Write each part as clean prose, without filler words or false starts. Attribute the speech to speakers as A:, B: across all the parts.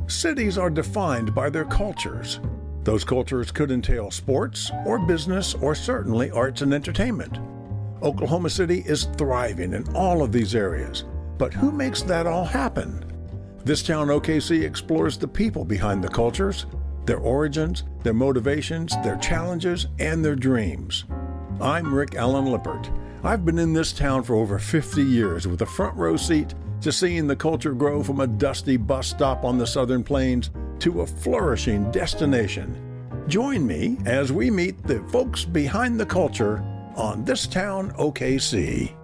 A: Cities are defined by their cultures. Those cultures could entail sports or business or certainly arts and entertainment. Oklahoma City is thriving in all of these areas. But who makes that all happen? This Town OKC explores the people behind the cultures, their origins, their motivations, their challenges, and their dreams. I'm Rick Allen Lippert. I've been in this town for over 50 years with a front row seat to seeing the culture grow from a dusty bus stop on the Southern Plains to a flourishing destination. Join me as we meet the folks behind the culture on This Town OKC.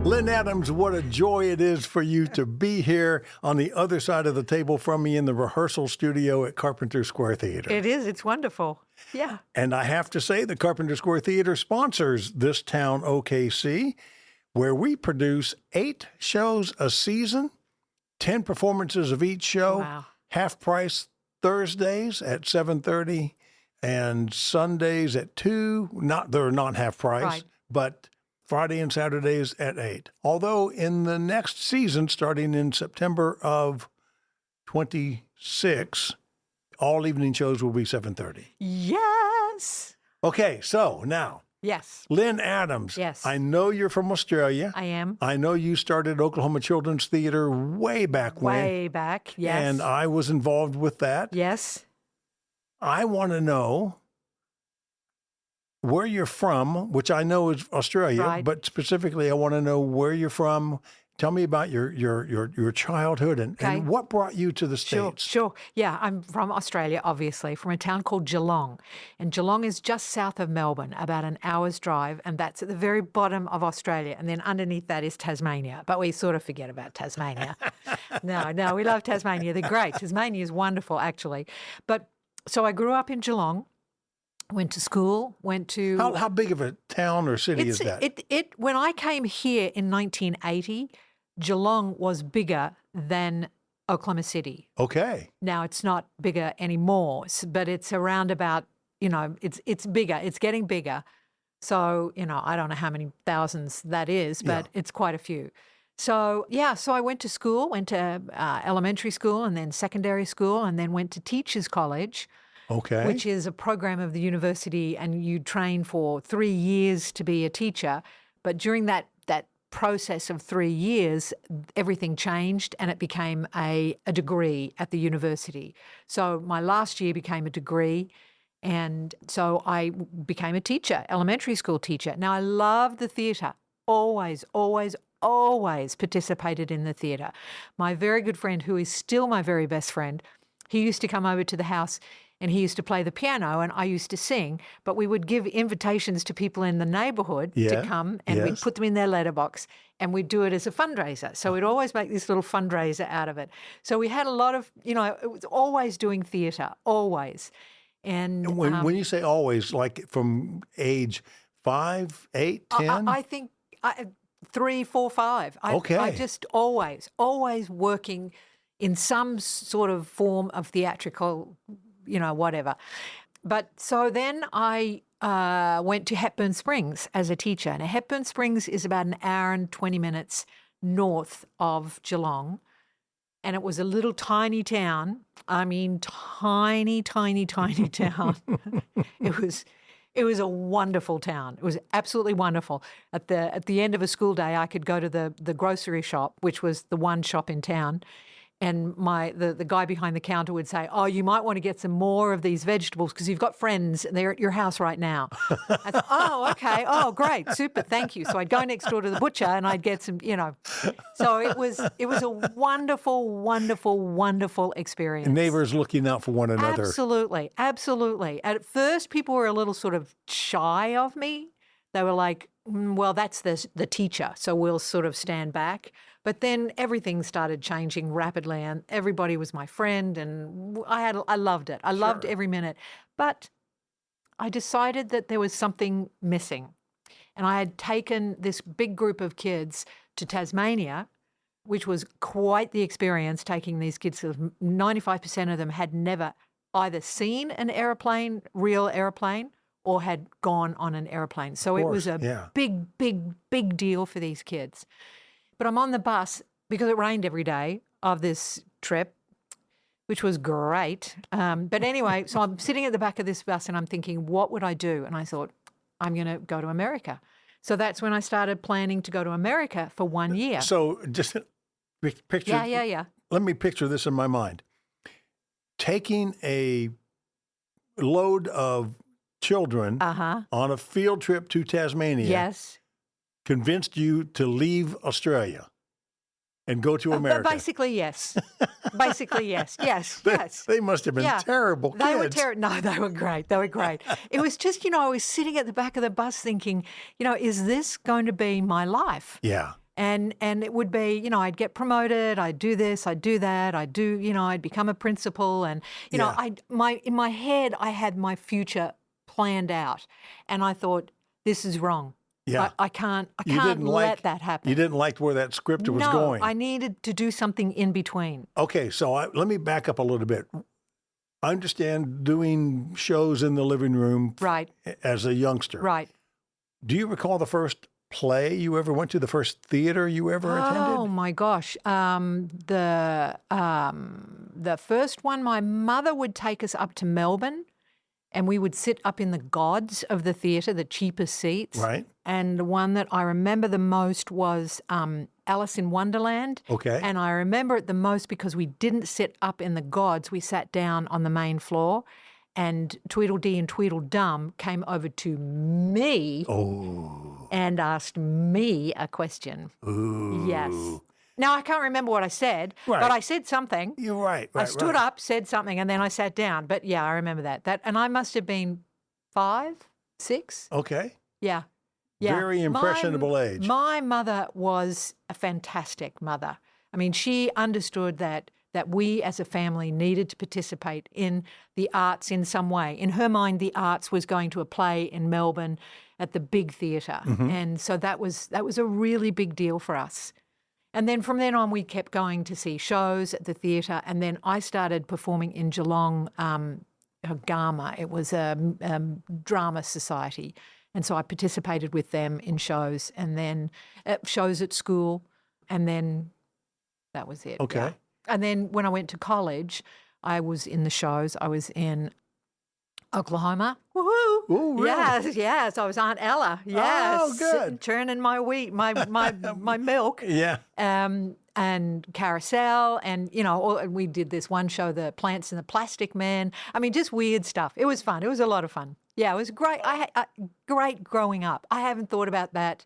A: Lyn Adams, what a joy it is for you to be here on the other side of the table from me in the rehearsal studio at Carpenter Square Theater.
B: It is. It's wonderful. Yeah.
A: And I have to say, the Carpenter Square Theater sponsors This Town OKC, where we produce 8 shows a season, 10 performances of each show,
B: Wow.
A: half price Thursdays at 7:30 and Sundays at 2. They're not half price,
B: Right.
A: but Friday and Saturdays at 8. Although in the next season, starting in September of 26, all evening shows will be 7:30.
B: Yes.
A: Okay, so now,
B: Yes.
A: Lyn Adams.
B: Yes.
A: I know you're from Australia.
B: I am.
A: I know you started Oklahoma Children's Theater way back when.
B: Way back. Yes.
A: And I was involved with that.
B: Yes.
A: I want to know where you're from, which I know is Australia,
B: Right.
A: but specifically I want to know where you're from. Tell me about your childhood and
B: Okay.
A: what brought you to the
B: Sure.
A: States.
B: Sure. Yeah, I'm from Australia, obviously, from a town called Geelong. And Geelong is just south of Melbourne, about an hour's drive, and that's at the very bottom of Australia. And then underneath that is Tasmania. But we sort of forget about Tasmania. No, we love Tasmania. They're great. Tasmania is wonderful, actually. But so I grew up in Geelong. Went to school, went to...
A: How big of a town or city is that?
B: When I came here in 1980, Geelong was bigger than Oklahoma City.
A: Okay.
B: Now it's not bigger anymore, but it's around about, it's bigger. It's getting bigger. So, I don't know how many thousands that is, but it's quite a few. So, so I went to school, went to elementary school and then secondary school and then went to Teachers College.
A: Okay.
B: Which is a program of the university, and you train for 3 years to be a teacher. But during that process of 3 years, everything changed and it became a degree at the university. So my last year became a degree, and so I became a teacher, elementary school teacher. Now I love the theatre, always participated in the theatre. My very good friend, who is still my very best friend, he used to come over to the house and he used to play the piano and I used to sing, but we would give invitations to people in the neighbourhood to come and we'd put them in their letterbox and we'd do it as a fundraiser. So we'd always make this little fundraiser out of it. So we had a lot of, it was always doing theatre, always. And
A: when you say always, like from age 5, 8, 10?
B: I think 3, 4, 5. I just always working in some sort of form of theatrical, whatever. But so then I went to Hepburn Springs as a teacher. Now, Hepburn Springs is about an hour and 20 minutes north of Geelong. And it was a little tiny town. I mean, tiny town. It was a wonderful town. It was absolutely wonderful. At the end of a school day, I could go to the grocery shop, which was the one shop in town, and the guy behind the counter would say, "Oh, you might want to get some more of these vegetables because you've got friends and they're at your house right now." I thought, "Oh, okay. Oh, great. Super. Thank you." So I'd go next door to the butcher and I'd get some, So it was a wonderful experience.
A: Neighbors looking out for one another.
B: Absolutely. At first, people were a little sort of shy of me. They were like, well, that's the teacher, so we'll sort of stand back. But then everything started changing rapidly, and everybody was my friend, and I loved it. I loved every minute. But I decided that there was something missing, and I had taken this big group of kids to Tasmania, which was quite the experience. Taking these kids, 95% of them had never either seen an real airplane, or had gone on an airplane. So it was a big deal for these kids. But I'm on the bus because it rained every day. of this trip, which was great. But anyway, so I'm sitting at the back of this bus and I'm thinking, what would I do? And I thought, I'm going to go to America. So that's when I started planning to go to America for 1 year.
A: So just picture.
B: Yeah.
A: Let me picture this in my mind. Taking a load of children on a field trip to Tasmania.
B: Yes.
A: Convinced you to leave Australia and go to America.
B: Basically, yes. Basically, yes. Yes.
A: They must have been terrible kids.
B: They were terrible. No, they were great. They were great. It was just, I was sitting at the back of the bus thinking, is this going to be my life?
A: Yeah.
B: And it would be, I'd get promoted, I'd do this, I'd do that, I'd become a principal. And, in my head, I had my future planned out. And I thought, this is wrong.
A: Yeah.
B: I can't let that happen.
A: You didn't like where that script was going.
B: No, I needed to do something in between.
A: Okay, so let me back up a little bit. I understand doing shows in the living room as a youngster.
B: Right.
A: Do you recall the first play you ever went to, the first theater you ever attended?
B: Oh, my gosh. The first one, my mother would take us up to Melbourne. And we would sit up in the gods of the theatre, the cheapest seats.
A: Right.
B: And the one that I remember the most was Alice in Wonderland.
A: Okay.
B: And I remember it the most because we didn't sit up in the gods. We sat down on the main floor. And Tweedledee and Tweedledum came over to me and asked me a question.
A: Ooh.
B: Yes. Now, I can't remember what I said, but I said something.
A: You're right.
B: I stood up, said something, and then I sat down. But, yeah, I remember that. And I must have been 5, 6.
A: Okay.
B: Yeah.
A: Very impressionable age.
B: My mother was a fantastic mother. I mean, she understood that we as a family needed to participate in the arts in some way. In her mind, the arts was going to a play in Melbourne at the big theatre. Mm-hmm. And so that was a really big deal for us. And then from then on, we kept going to see shows at the theatre. And then I started performing in Geelong, Garma. It was a drama society. And so I participated with them in shows and then shows at school. And then that was it.
A: Okay.
B: Yeah. And then when I went to college, I was in the shows. I was in Oklahoma. Woohoo!
A: Ooh, really?
B: Yes. I was Aunt Ella. Yes.
A: Oh, good.
B: Churning my wheat, my milk.
A: Yeah.
B: And Carousel, and we did this one show, The Plants and the Plastic Man. I mean, just weird stuff. It was fun. It was a lot of fun. Yeah, it was great. Great growing up. I haven't thought about that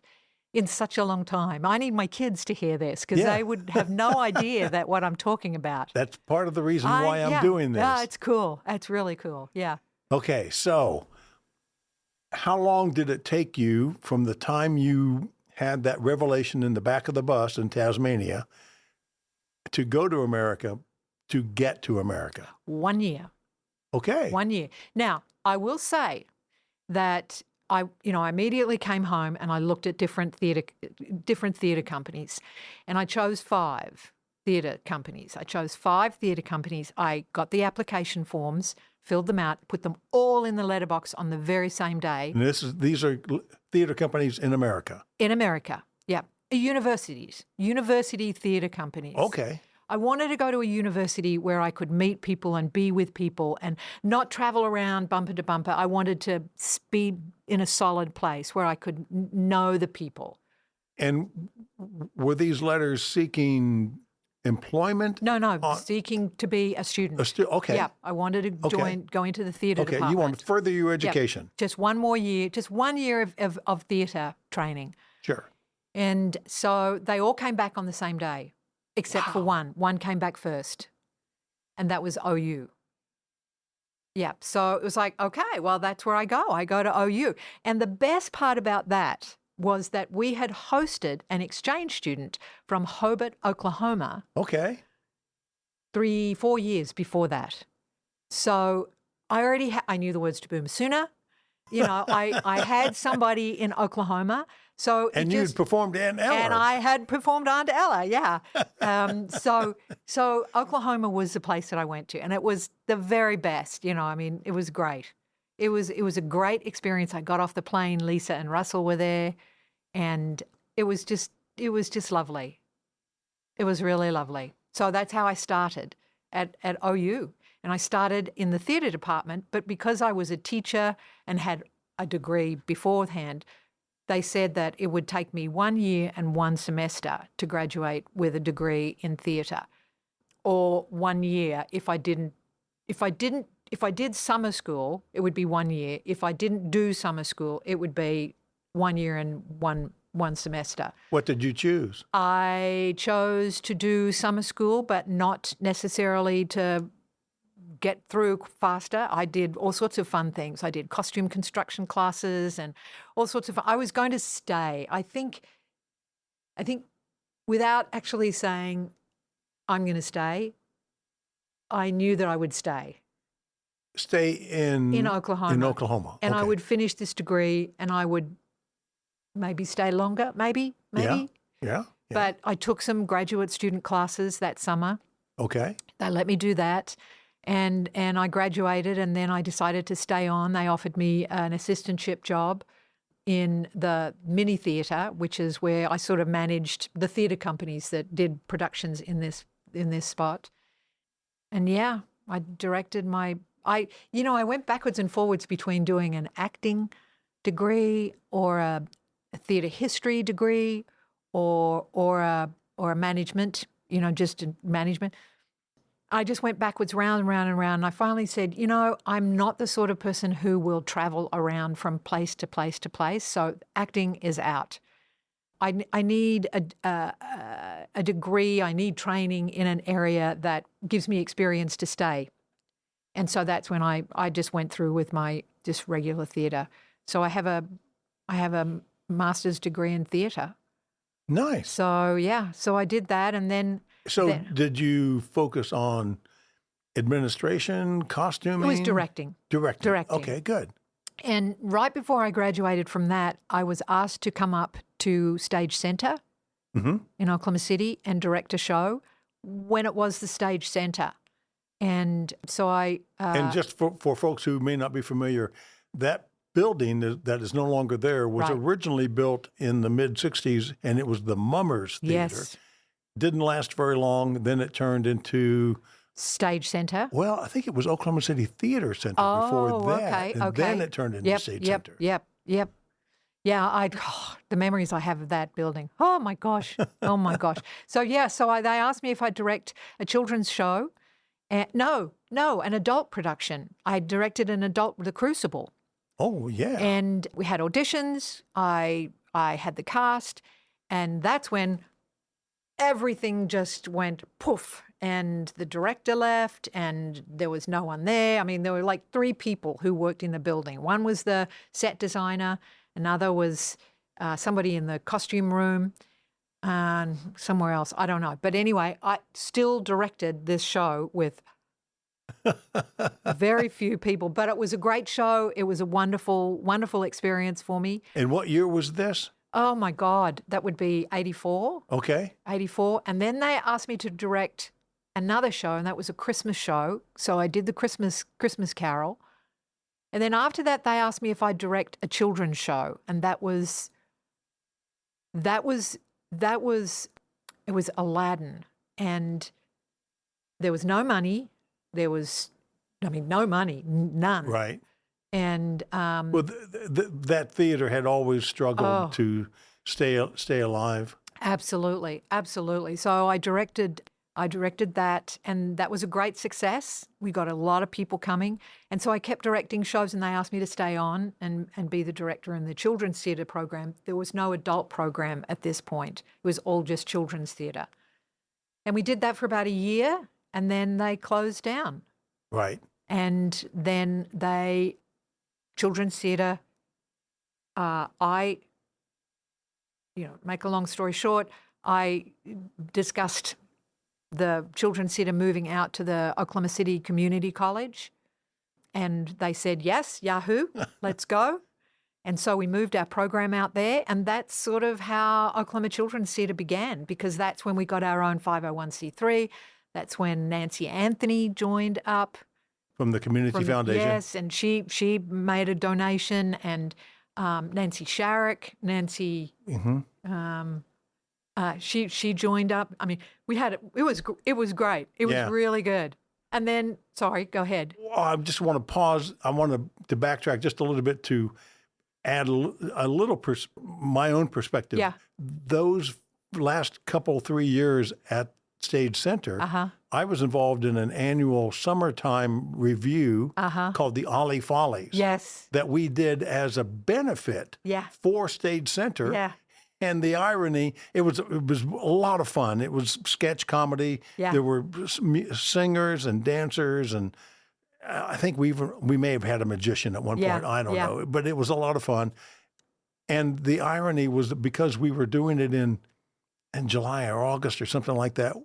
B: in such a long time. I need my kids to hear this because they would have no idea that what I'm talking about.
A: That's part of the reason why I'm doing this.
B: Yeah, it's cool. It's really cool. Yeah.
A: Okay, so how long did it take you from the time you had that revelation in the back of the bus in Tasmania to go to America, to get to America?
B: 1 year.
A: Okay.
B: 1 year. Now, I will say that I immediately came home and I looked at different theatre companies, and I chose 5 theatre companies. I got the application forms, filled them out, put them all in the letterbox on the very same day.
A: And these are theatre companies in America?
B: In America, yeah. Universities, university theatre companies.
A: Okay.
B: I wanted to go to a university where I could meet people and be with people and not travel around bumper to bumper. I wanted to be in a solid place where I could know the people.
A: And were these letters seeking employment?
B: No, seeking to be a student.
A: Okay.
B: Yeah, I wanted to go into the theatre department.
A: Okay, you want to further your education.
B: Yep. Just 1 more year, just 1 year of theatre training.
A: Sure.
B: And so they all came back on the same day, except for one. One came back first, and that was OU. Yeah, so it was like, okay, well, that's where I go. I go to OU. And the best part about that was that we had hosted an exchange student from Hobart, Oklahoma.
A: Okay.
B: 3-4 years before that. So I already I knew the words to Boom Sooner. I had somebody in Oklahoma. So
A: and you'd performed Aunt Ella.
B: And I had performed Aunt Ella, yeah. So Oklahoma was the place that I went to, and it was the very best. It was great. It was a great experience. I got off the plane. Lisa and Russell were there, and it was just lovely. It was really lovely. So that's how I started at OU. And I started in the theatre department, but because I was a teacher and had a degree beforehand, they said that it would take me 1 year and 1 semester to graduate with a degree in theatre, or 1 year if I did summer school, it would be 1 year. If I didn't do summer school, it would be 1 year and one semester.
A: What did you choose?
B: I chose to do summer school, but not necessarily to get through faster. I did all sorts of fun things. I did costume construction classes and all sorts of fun. I was going to stay. I think without actually saying I'm going to stay, I knew that I would stay.
A: Stay in
B: Oklahoma.
A: In Oklahoma.
B: And I
A: Okay.
B: would finish this degree and I would maybe stay longer, maybe.
A: Yeah.
B: But I took some graduate student classes that summer.
A: Okay.
B: They let me do that. And I graduated, and then I decided to stay on. They offered me an assistantship job in the mini theatre, which is where I sort of managed the theatre companies that did productions in this spot. And yeah, I directed I went backwards and forwards between doing an acting degree or a theatre history degree or a management, just management. I just went backwards, round and round and round. And I finally said, I'm not the sort of person who will travel around from place to place to place. So acting is out. I need a degree. I need training in an area that gives me experience to stay. And so that's when I just went through with my just regular theatre. So I have a master's degree in theatre.
A: Nice.
B: So yeah, so I did that, and then.
A: So did you focus on administration, costuming?
B: It was directing.
A: Directing. Okay, good.
B: And right before I graduated from that, I was asked to come up to Stage Centre in Oklahoma City and direct a show when it was the Stage Centre. And so I...
A: and just for folks who may not be familiar, that building that is no longer there was originally built in the mid-'60s, and it was the Mummers Theater.
B: Yes.
A: Didn't last very long. Then it turned into...
B: Stage Centre.
A: Well, I think it was Oklahoma City Theater Center before that.
B: Okay,
A: and then it turned into Stage Center.
B: Yep. Yeah, the memories I have of that building. Oh, my gosh. Oh, my gosh. So, yeah, they asked me if I'd direct a children's show. No, an adult production. I directed The Crucible.
A: Oh, yeah.
B: And we had auditions. I had the cast. And that's when everything just went poof. And the director left, and there was no one there. I mean, there were like 3 people who worked in the building. One was the set designer, another was somebody in the costume room, and somewhere else. I don't know. But anyway, I still directed this show with very few people. But it was a great show. It was a wonderful, wonderful experience for me.
A: And what year was this?
B: Oh, my God. That would be 84.
A: Okay.
B: 84. And then they asked me to direct another show, and that was a Christmas show. So I did the Christmas Carol. And then after that, they asked me if I'd direct a children's show. And it was Aladdin. And there was no money. No money, none.
A: Right.
B: And
A: well, that theater had always struggled to stay alive.
B: Absolutely. So I directed that, and that was a great success. We got a lot of people coming, and so I kept directing shows, and they asked me to stay on and be the director in the children's theatre program. There was no adult program at this point. It was all just children's theatre. And we did that for about a year, and then they closed down.
A: Right.
B: And then children's theatre, make a long story short, I discussed the children's theatre moving out to the Oklahoma City Community College, and they said, yes, yahoo, let's go. And so we moved our program out there, and that's sort of how Oklahoma Children's Theatre began, because that's when we got our own 501c3. That's when Nancy Anthony joined up.
A: From the Community Foundation?
B: Yes, and she made a donation, and Nancy Sharrock, She joined up. I mean, it was great. It was really good. And then, sorry, go ahead.
A: Well, I just want to pause. I want to backtrack just a little bit to add a little my own perspective.
B: Yeah.
A: Those last 3 years at Stage Center, I was involved in an annual summertime review called the Ollie Follies.
B: Yes.
A: That we did as a benefit for Stage Center.
B: Yeah.
A: And the irony, it was a lot of fun. It was sketch comedy.
B: Yeah.
A: There were singers and dancers, and I think we may have had a magician at one point. I don't know, but it was a lot of fun. And the irony was that because we were doing it in July or August or something like that,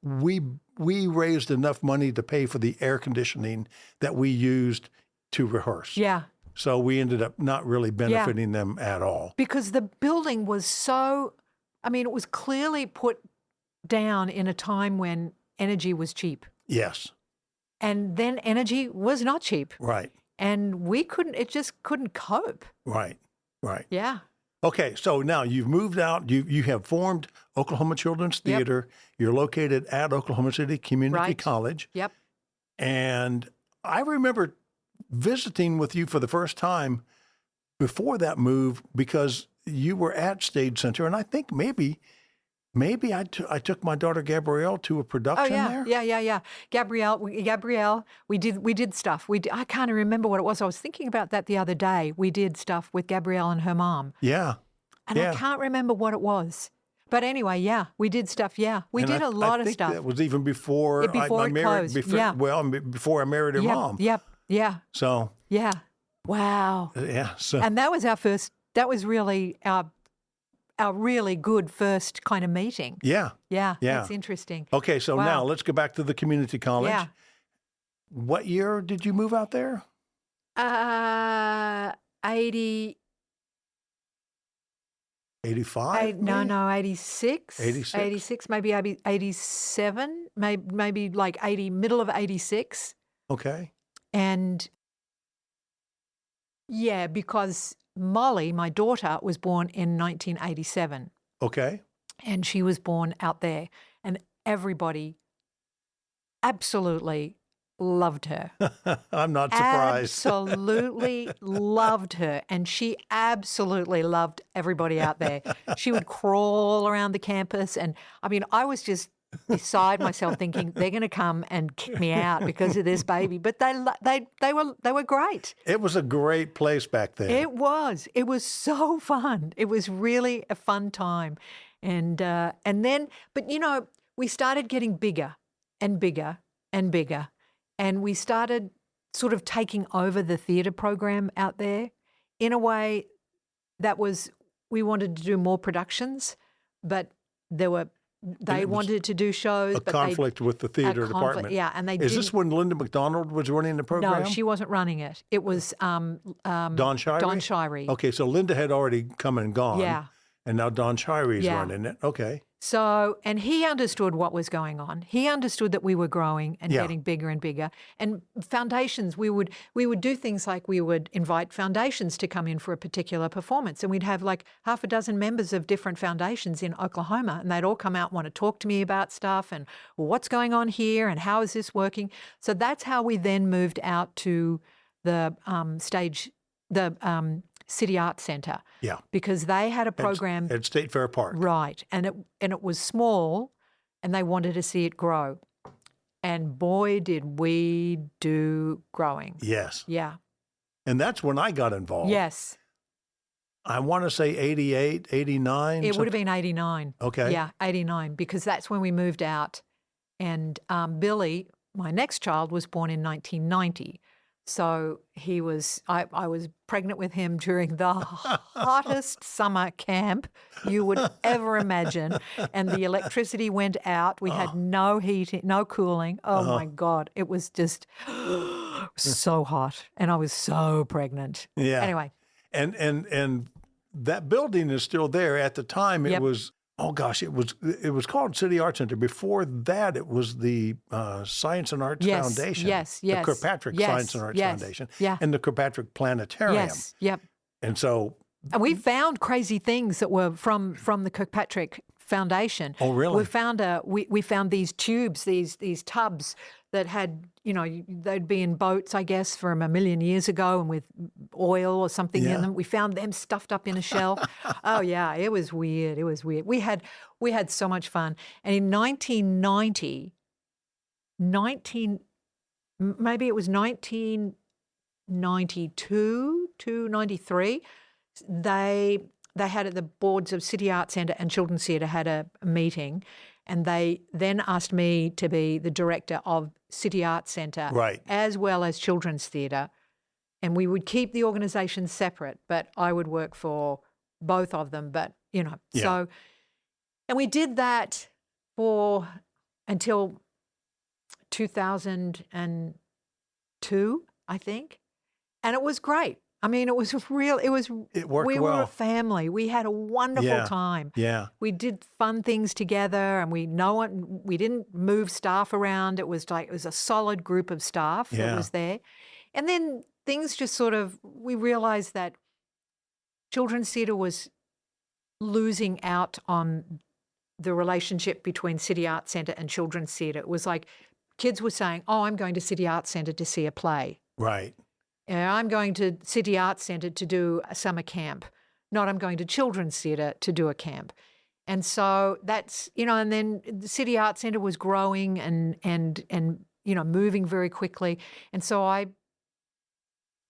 A: we raised enough money to pay for the air conditioning that we used to rehearse.
B: Yeah.
A: So we ended up not really benefiting them at all.
B: Because the building was it was clearly put down in a time when energy was cheap.
A: Yes.
B: And then energy was not cheap.
A: Right.
B: And it just couldn't cope.
A: Right.
B: Yeah.
A: Okay, so now you've moved out. You have formed Oklahoma Children's Theater. Yep. You're located at Oklahoma City Community College.
B: Yep.
A: And I remember visiting with you for the first time before that move because you were at Stage Center, and I think maybe I took my daughter Gabrielle to a production there.
B: Yeah. Gabrielle, we did stuff. I can't remember what it was. I was thinking about that the other day. We did stuff with Gabrielle and her mom.
A: Yeah.
B: And I can't remember what it was. But anyway, we did stuff. Yeah, we did a lot of stuff.
A: That was even before I married. Before I married her mom.
B: Yep. Yeah.
A: So.
B: Yeah. Wow.
A: Yeah. So.
B: And that was that was really our really good first kind of meeting.
A: Yeah.
B: Yeah. That's interesting.
A: Okay, so now let's go back to the community college.
B: Yeah.
A: What year did you move out there?
B: 80.
A: 85?
B: No, 86.
A: 86?
B: 86, maybe 87, maybe like middle of 86.
A: Okay.
B: And because Molly, my daughter, was born in 1987.
A: Okay.
B: And she was born out there. And everybody absolutely loved her.
A: I'm not surprised.
B: Absolutely loved her. And she absolutely loved everybody out there. She would crawl around the campus. And I mean, I was just beside myself thinking they're going to come and kick me out because of this baby. But they were great.
A: It was a great place back then.
B: It was. It was so fun. It was really a fun time. And then, but we started getting bigger and bigger and bigger. And we started sort of taking over the theatre program out there in a way that we wanted to do more productions, but they wanted to do shows.
A: A conflict with the theatre department.
B: Yeah, and
A: Is this when Linda McDonald was running the program?
B: No, she wasn't running it. It was
A: Don Shirey?
B: Don Shirey.
A: Okay, so Linda had already come and gone.
B: Yeah.
A: And now Don Shiry's running it. Okay.
B: So, and he understood what was going on. He understood that we were growing and getting bigger and bigger. And foundations, we would do things like we would invite foundations to come in for a particular performance. And we'd have like half a dozen members of different foundations in Oklahoma. And they'd all come out and want to talk to me about stuff and what's going on here and how is this working. So that's how we then moved out to the City Arts Center.
A: Yeah.
B: Because they had a program
A: at State Fair Park.
B: Right. And it was small and they wanted to see it grow. And boy, did we do growing.
A: Yes.
B: Yeah.
A: And that's when I got involved.
B: Yes.
A: I want to say 88, 89.
B: It would have been 89.
A: Okay.
B: Yeah, 89, because that's when we moved out. And Billy, my next child, was born in 1990. So I was pregnant with him during the hottest summer camp you would ever imagine. And the electricity went out. We had no heating, no cooling. Oh my God. It was just so hot. And I was so pregnant.
A: Yeah.
B: Anyway.
A: And that building is still there. At the time it was, it was called City Arts Center. Before that, it was the Science and Arts Foundation.
B: Yes.
A: The Kirkpatrick Science and Arts Foundation.
B: Yeah.
A: And the Kirkpatrick Planetarium.
B: Yes. Yep.
A: And so...
B: And we found crazy things that were from the Kirkpatrick Foundation.
A: Oh, really?
B: We found these tubes, these tubs that had, they'd be in boats, I guess, from 1 million years ago, and with oil or something in them. We found them stuffed up in a shell. Oh yeah, it was weird. It was weird. We had so much fun. And in 1992, to 93, they had at the boards of City Arts Centre and Children's Theatre had a meeting, and they then asked me to be the director of City Arts Centre as well as Children's Theatre. And we would keep the organisations separate, but I would work for both of them. But, so, and we did that until 2002, I think. And it was great. I mean, it was real. It worked we
A: well.
B: Were a family. We had a wonderful time.
A: Yeah.
B: We did fun things together, and we didn't move staff around. It was a solid group of staff that was there. And then things just we realized that Children's Theatre was losing out on the relationship between City Arts Centre and Children's Theatre. It was like kids were saying, "Oh, I'm going to City Arts Centre to see a play."
A: Right.
B: I'm going to City Arts Centre to do a summer camp. Not I'm going to Children's Theatre to do a camp. And so that's, and then the City Arts Centre was growing and moving very quickly. And so I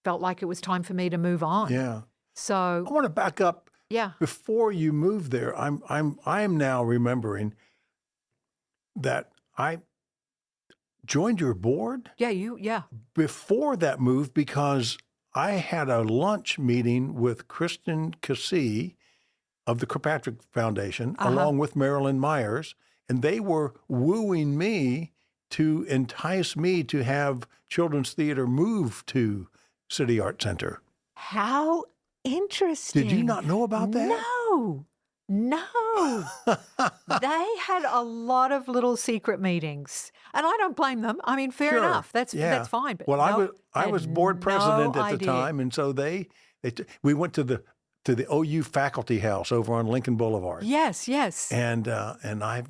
B: felt like it was time for me to move on.
A: Yeah.
B: So
A: I want to back up.
B: Yeah.
A: Before you moved there, I am now remembering that I joined your board.
B: Yeah.
A: Before that move, because I had a lunch meeting with Kristen Cassee of the Kirkpatrick Foundation, along with Marilyn Myers, and they were wooing me to entice me to have Children's Theatre move to City Art Center.
B: How interesting.
A: Did you not know about that?
B: No. They had a lot of little secret meetings, and I don't blame them. I mean, fair enough. That's fine. But
A: I was board president at the time, and so we went to the OU faculty house over on Lincoln Boulevard.
B: Yes.
A: And I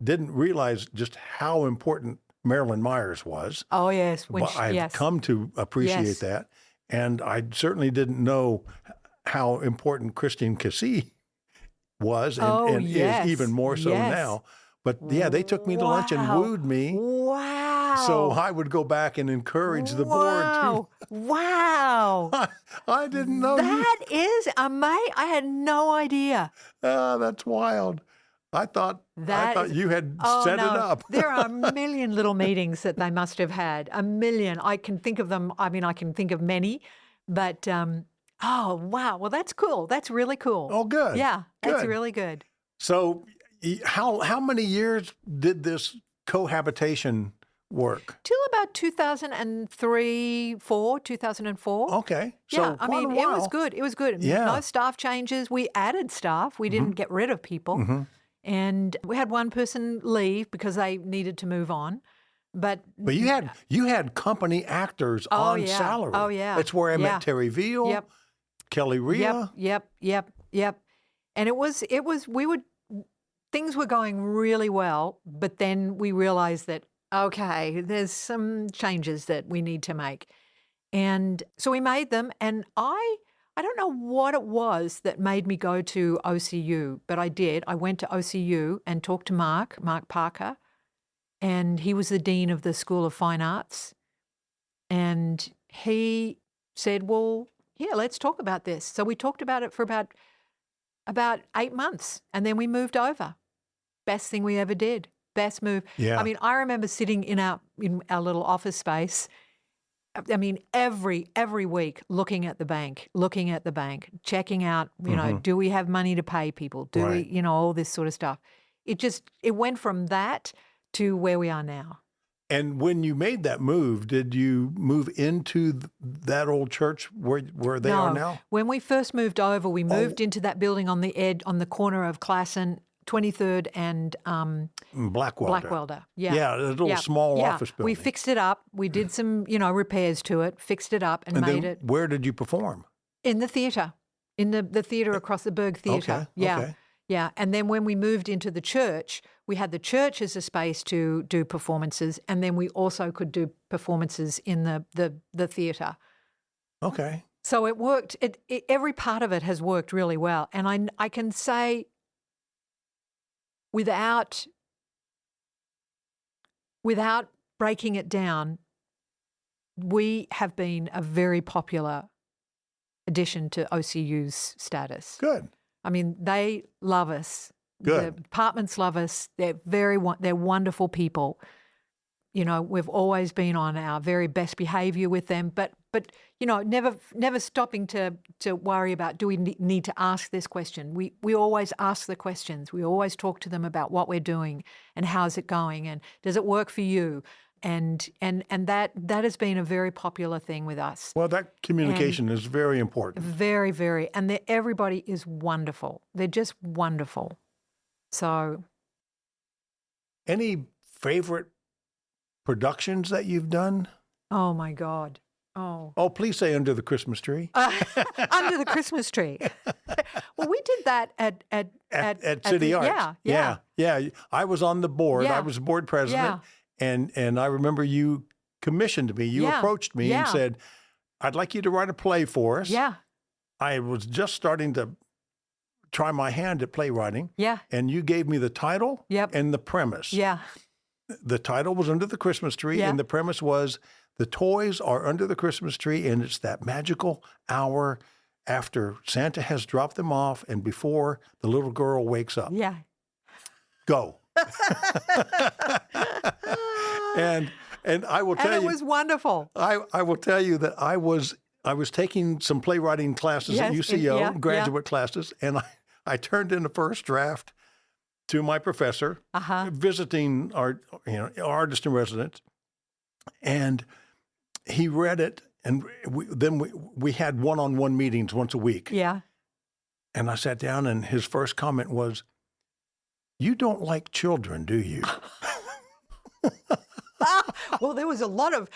A: didn't realize just how important Marilyn Myers was.
B: Oh yes,
A: I've come to appreciate that, and I certainly didn't know how important Christine Cassee was and is even more so now. But they took me to lunch and wooed me.
B: Wow.
A: So I would go back and encourage the board to.
B: Wow.
A: I didn't know.
B: That is amazing. I had no idea.
A: That's wild. I thought you had set it up.
B: There are a million little meetings that they must have had. A million. I can think of them. I mean, I can think of many, but oh, wow. Well, that's cool. That's really cool.
A: Oh, good.
B: Yeah, that's really good.
A: So how many years did this cohabitation work?
B: Till about 2004.
A: Okay. So
B: yeah, I mean, it was good. It was good.
A: Yeah.
B: No staff changes. We added staff. We didn't get rid of people.
A: Mm-hmm.
B: And we had one person leave because they needed to move on. But
A: you had company actors on salary.
B: Oh, yeah.
A: That's where I met Terry Veal, Kelly Rhea.
B: Yep. And things were going really well, but then we realized that, okay, there's some changes that we need to make. And so we made them, and I don't know what it was that made me go to OCU, but I did. I went to OCU and talked to Mark Parker, and he was the dean of the School of Fine Arts. And he said, well, yeah, let's talk about this. So we talked about it for about 8 months, and then we moved over. Best thing we ever did. Best move.
A: Yeah.
B: I mean, I remember sitting in our little office space. I mean, every week looking at the bank, checking out, do we have money to pay people? Do we, all this sort of stuff. It went from that to where we are now.
A: And when you made that move, did you move into that old church where they are now?
B: When we first moved over, we moved into that building on the corner of Classen, 23rd and
A: Blackwelder.
B: Yeah,
A: a little small office building.
B: We fixed it up. We did some, repairs to it, fixed it up, and made it.
A: Where did you perform?
B: In the theatre, in the theatre across the Berg Theatre.
A: Okay.
B: Yeah. And then when we moved into the church, we had the church as a space to do performances, and then we also could do performances in the theatre.
A: Okay.
B: So it worked. Every part of it has worked really well. And I can say without breaking it down, we have been a very popular addition to OCU's status.
A: Good.
B: I mean, they love us.
A: Good.
B: The departments love us. They're wonderful people. You know, we've always been on our very best behavior with them, but you know, never stopping to worry about, do we need to ask this question? We always ask the questions. We always talk to them about what we're doing and how's it going and does it work for you? And that has been a very popular thing with us.
A: Well, that communication is very important.
B: Very, very. And everybody is wonderful. They're just wonderful. So.
A: Any favorite productions that you've done?
B: Oh, my God. Oh.
A: Oh, please say Under the Christmas Tree.
B: Under the Christmas Tree. Well, we did that at
A: City Arts. Yeah. I was on the board.
B: Yeah.
A: I was board president. And I remember you commissioned me. You approached me and said, I'd like you to write a play for us.
B: Yeah.
A: I was just starting to try my hand at playwriting.
B: Yeah.
A: And you gave me the title and the premise.
B: Yeah.
A: The title was Under the Christmas Tree, and the premise was the toys are under the Christmas tree, and it's that magical hour after Santa has dropped them off and before the little girl wakes up.
B: Yeah.
A: Go. And I will tell you,
B: and it was wonderful.
A: I will tell you that I was taking some playwriting classes at UCO, graduate classes, and I turned in the first draft to my professor, visiting our artist in residence, and he read it, and we had one-on-one meetings once a week.
B: Yeah.
A: And I sat down, and his first comment was, "You don't like children, do you?"
B: Well, there was a lot of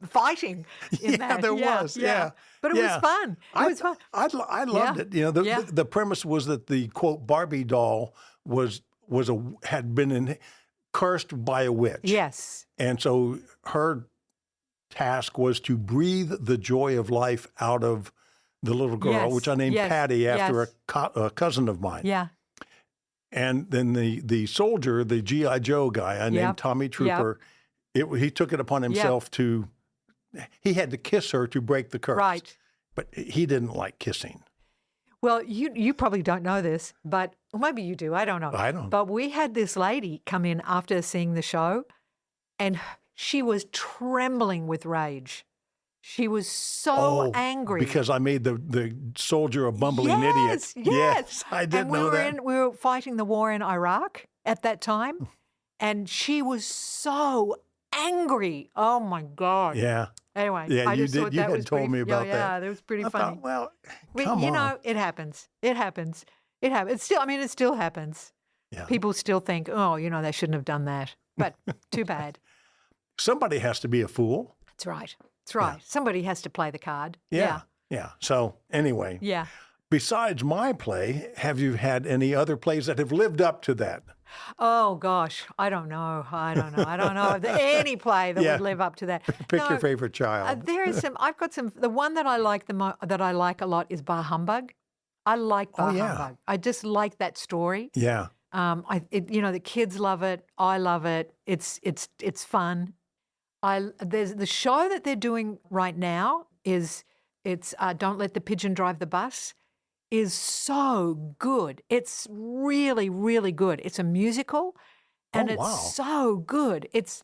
B: fighting in that.
A: There was.
B: But it was fun. It was fun.
A: I loved it. You know, the premise was that the quote Barbie doll had been cursed by a witch.
B: Yes.
A: And so her task was to breathe the joy of life out of the little girl, which I named Patty after a cousin of mine.
B: Yeah.
A: And then the soldier, the G.I. Joe guy, I named Tommy Trooper, he took it upon himself he had to kiss her to break the curse.
B: Right.
A: But he didn't like kissing.
B: Well, you probably don't know this, but or maybe you do. I don't know.
A: I don't.
B: But we had this lady come in after seeing the show, and she was trembling with rage. She was so angry.
A: Because I made the soldier a bumbling idiot. Yes, I did know that.
B: We were fighting the war in Iraq at that time, and she was so angry. Oh, my God.
A: Yeah.
B: Anyway,
A: yeah,
B: I just thought
A: you
B: that
A: had
B: was
A: told me about that.
B: Yeah, that was pretty funny.
A: Thought, well,
B: you know, it happens. It happens. It happens. It still happens.
A: Yeah.
B: People still think, oh, you know, they shouldn't have done that. But too bad.
A: Somebody has to be a fool.
B: That's right. That's right. Yeah. Somebody has to play the card.
A: Yeah. So anyway.
B: Yeah.
A: Besides my play, have you had any other plays that have lived up to that?
B: Oh, gosh. I don't know. I don't know if any play that would live up to that.
A: Pick your favorite child.
B: There is some. I've got some. The one that I like that I like a lot is Bar Humbug. I like Bar Humbug. I just like that story.
A: Yeah.
B: The kids love it. I love it. It's fun. There's the show that they're doing right now is Don't Let the Pigeon Drive the Bus. Is so good. It's really, really good. It's a musical, and it's so good. It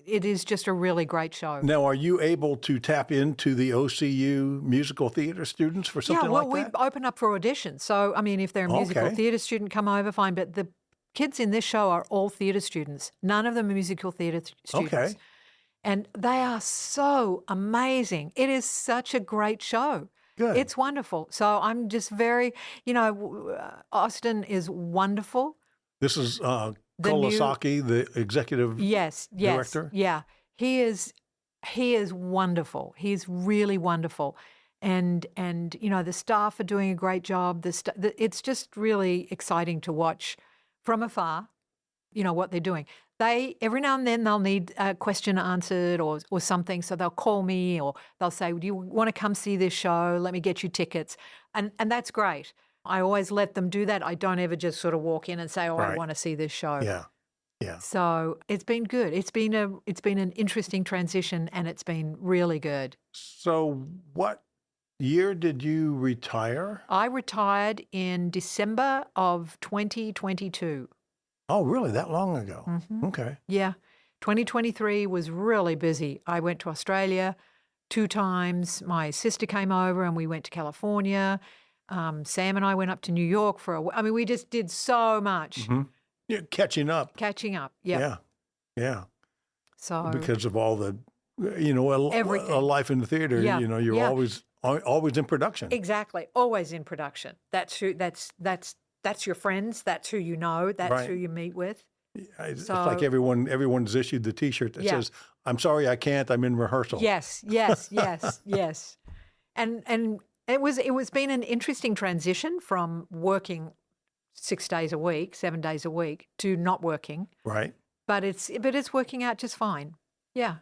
B: is just a really great show.
A: Now, are you able to tap into the OCU musical theater students for something like that?
B: Yeah, well, we open up for auditions. So, I mean, if they're a musical theater student, come over, fine. But the kids in this show are all theater students. None of them are musical theater students. Okay. And they are so amazing. It is such a great show.
A: Good.
B: It's wonderful. So I'm just very, Austin is wonderful.
A: This is Kolosaki, the executive director?
B: Yeah. He is wonderful. He's really wonderful. and the staff are doing a great job. It's just really exciting to watch from afar, what they're doing. Every now and then they'll need a question answered or something, so they'll call me or they'll say, "Do you want to come see this show? Let me get you tickets," and that's great. I always let them do that. I don't ever just sort of walk in and say, "Oh, I want to see this show."
A: Yeah. Yeah.
B: So it's been good. It's been an interesting transition, and it's been really good.
A: So what year did you retire?
B: I retired in December of 2022.
A: Oh, really? That long ago?
B: Mm-hmm.
A: Okay.
B: Yeah. 2023 was really busy. I went to Australia 2 times. My sister came over and we went to California. Sam and I went up to New York we just did so much.
A: Mm-hmm. Yeah, catching up.
B: Catching up. Yeah.
A: Yeah. Yeah.
B: So
A: because of all the,
B: everything.
A: a life in the theater,
B: Yeah.
A: you're always in production.
B: Exactly. Always in production. That's your friends. That's who you know. That's who you meet with.
A: It's like everyone's issued the T-shirt that says, "I'm sorry, I can't. I'm in rehearsal."
B: Yes. Yes. And it's been an interesting transition from working 6 days a week, 7 days a week, to not working.
A: Right.
B: But it's working out just fine. Yeah.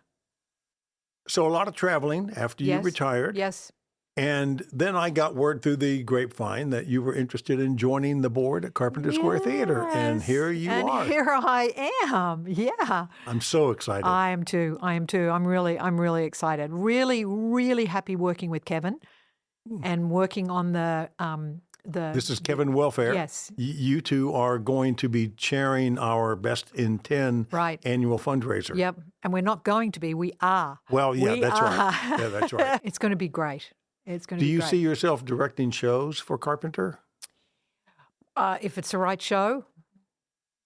A: So a lot of traveling after you retired.
B: Yes.
A: And then I got word through the grapevine that you were interested in joining the board at Carpenter Square Theater. And here you are.
B: And here I am. Yeah.
A: I'm so excited.
B: I am too. I'm really excited. Really, really happy working with Kevin and working on
A: This is Kevin Welfare.
B: Yes.
A: You two are going to be chairing our Best in 10 annual fundraiser.
B: Yep. And we're not going to be. We are.
A: Well, yeah, that's
B: are.
A: right. Yeah, that's right.
B: It's going to be great. It's going to
A: Do
B: be
A: you
B: great.
A: see yourself directing shows for Carpenter?
B: If it's the right show,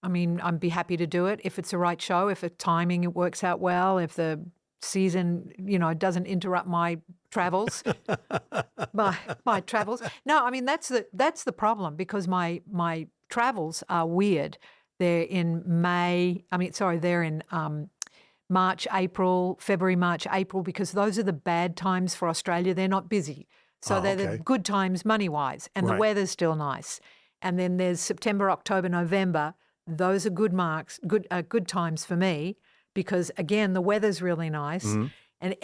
B: I'd be happy to do it. If it's the right show, if the timing it works out well, if the season, doesn't interrupt my travels, my travels. No, that's the problem because my travels are weird. They're in they're in March, April, February, March, April, because those are the bad times for Australia. They're not busy. So they're the good times money-wise, and the weather's still nice. And then there's September, October, November. Those are good times for me because, again, the weather's really nice. Mm-hmm. And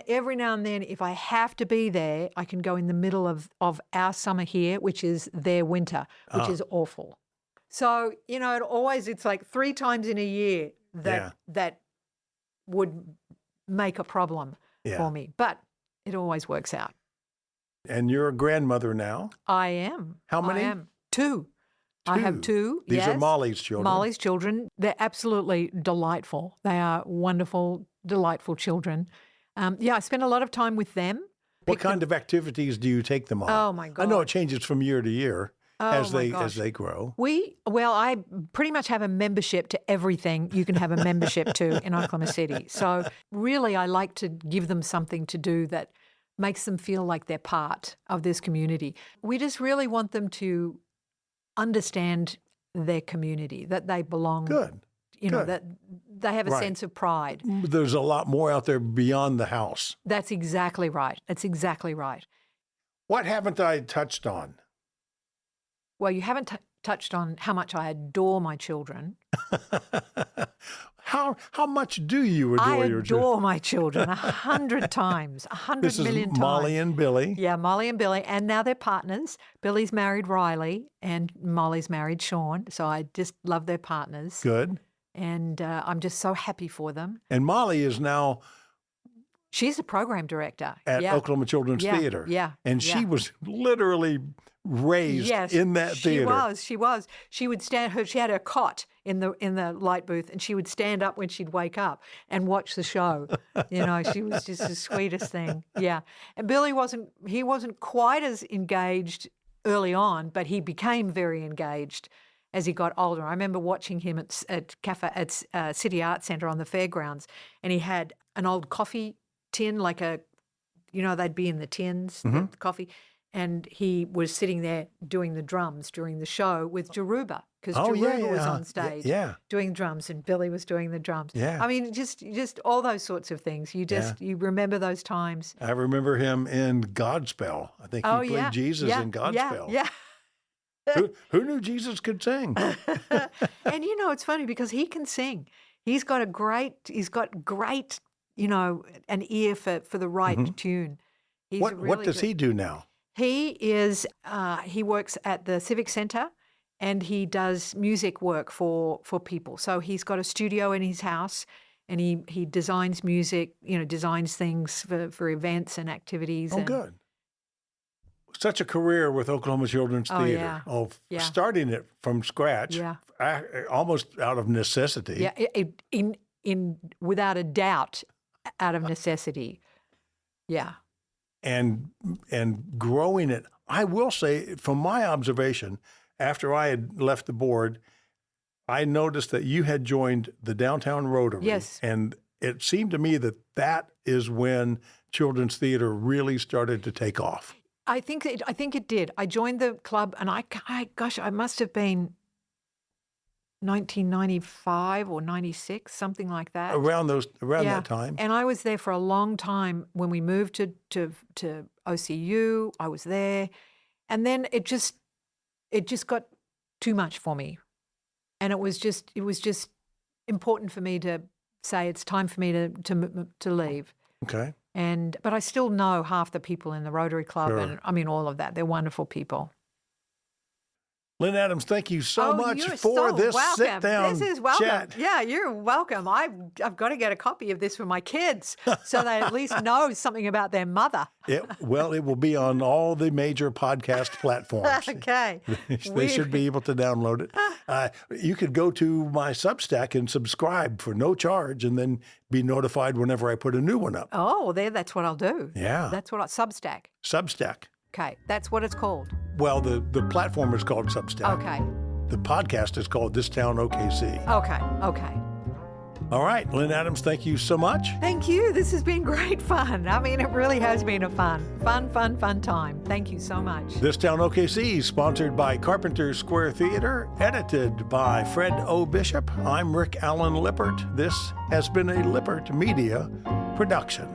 B: every now and then, if I have to be there, I can go in the middle of our summer here, which is their winter, which is awful. So, it's like 3 times in a year that would make a problem for me. But it always works out.
A: And you're a grandmother now?
B: I am.
A: How many?
B: I am. 2. I have 2.
A: These are Molly's children.
B: Molly's children. They're absolutely delightful. They are wonderful, delightful children. I spend a lot of time with them.
A: What kind of activities do you take them on?
B: Oh, my God.
A: I know it changes from year to year. As they grow.
B: I pretty much have a membership to everything you can have a membership to in Oklahoma City. So really I like to give them something to do that makes them feel like they're part of this community. We just really want them to understand their community, that they belong.
A: Good.
B: That they have a sense of pride.
A: There's a lot more out there beyond the house.
B: That's exactly right.
A: What haven't I touched on?
B: Well, you haven't touched on how much I adore my children.
A: How much do you adore your children?
B: I adore my children 100 times, 100 million times.
A: Molly and Billy.
B: Yeah, Molly and Billy. And now they're partners. Billy's married Riley and Molly's married Sean. So I just love their partners.
A: Good.
B: And I'm just so happy for them.
A: And Molly is now...
B: She's a program director.
A: At Oklahoma Children's Theater.
B: Yeah.
A: And she was literally raised in that theater.
B: She was. She would stand. She had her cot in the light booth, and she would stand up when she'd wake up and watch the show. She was just the sweetest thing. Yeah. And Billy wasn't quite as engaged early on, but he became very engaged as he got older. I remember watching him at City Art Centre on the fairgrounds, and he had an old coffee tin, like they'd be in the tins, the coffee. And he was sitting there doing the drums during the show with Jaruba, because
A: Oh,
B: Jaruba
A: yeah,
B: was
A: yeah.
B: on stage
A: Yeah.
B: doing drums, and Billy was doing the drums.
A: Yeah.
B: I mean, just all those sorts of things. You you remember those times.
A: I remember him in Godspell. I think he
B: Oh,
A: played
B: yeah.
A: Jesus
B: Yeah.
A: in Godspell.
B: Yeah.
A: Who knew Jesus could sing?
B: And it's funny because he can sing. He's got great, an ear for the right tune. He's
A: What
B: really
A: does
B: good.
A: he do now?
B: He works at the Civic Center, and he does music work for people. So he's got a studio in his house, and he designs music, designs things for events and activities.
A: Oh, good. Such a career with Oklahoma Children's
B: Oh,
A: Theater.
B: yeah.
A: Starting it from scratch,
B: Yeah.
A: Almost out of necessity.
B: Yeah, in without a doubt, out of necessity. Yeah.
A: And growing it. I will say, from my observation, after I had left the board, I noticed that you had joined the Downtown Rotary.
B: Yes.
A: And it seemed to me that is when children's theater really started to take off.
B: I think it did. I joined the club, and I must have been 1995 or 96, something like that.
A: Around that time.
B: And I was there for a long time. When we moved to OCU, I was there, and then it just got too much for me, and it was just important for me to say it's time for me to leave.
A: Okay.
B: But I still know half the people in the Rotary Club,
A: Sure.
B: and I mean all of that. They're wonderful people.
A: Lyn Adams, thank you so much
B: you're
A: for
B: so
A: this
B: welcome.
A: sit-down
B: This is welcome.
A: chat.
B: Yeah, you're welcome. I've got to get a copy of this for my kids so they at least know something about their mother.
A: It will be on all the major podcast platforms.
B: Okay.
A: They should be able to download it. You could go to my Substack and subscribe for no charge, and then be notified whenever I put a new one up.
B: Oh, that's what I'll do.
A: Yeah.
B: That's what Substack.
A: Substack.
B: Okay, that's what it's called.
A: Well, the platform is called Substack.
B: Okay.
A: The podcast is called This Town OKC.
B: Okay.
A: All right, Lyn Adams, thank you so much.
B: Thank you. This has been great fun. I mean, it really has been a fun time. Thank you so much.
A: This Town OKC, sponsored by Carpenter Square Theater, edited by Fred O. Bishop. I'm Rick Allen Lippert. This has been a Lippert Media production.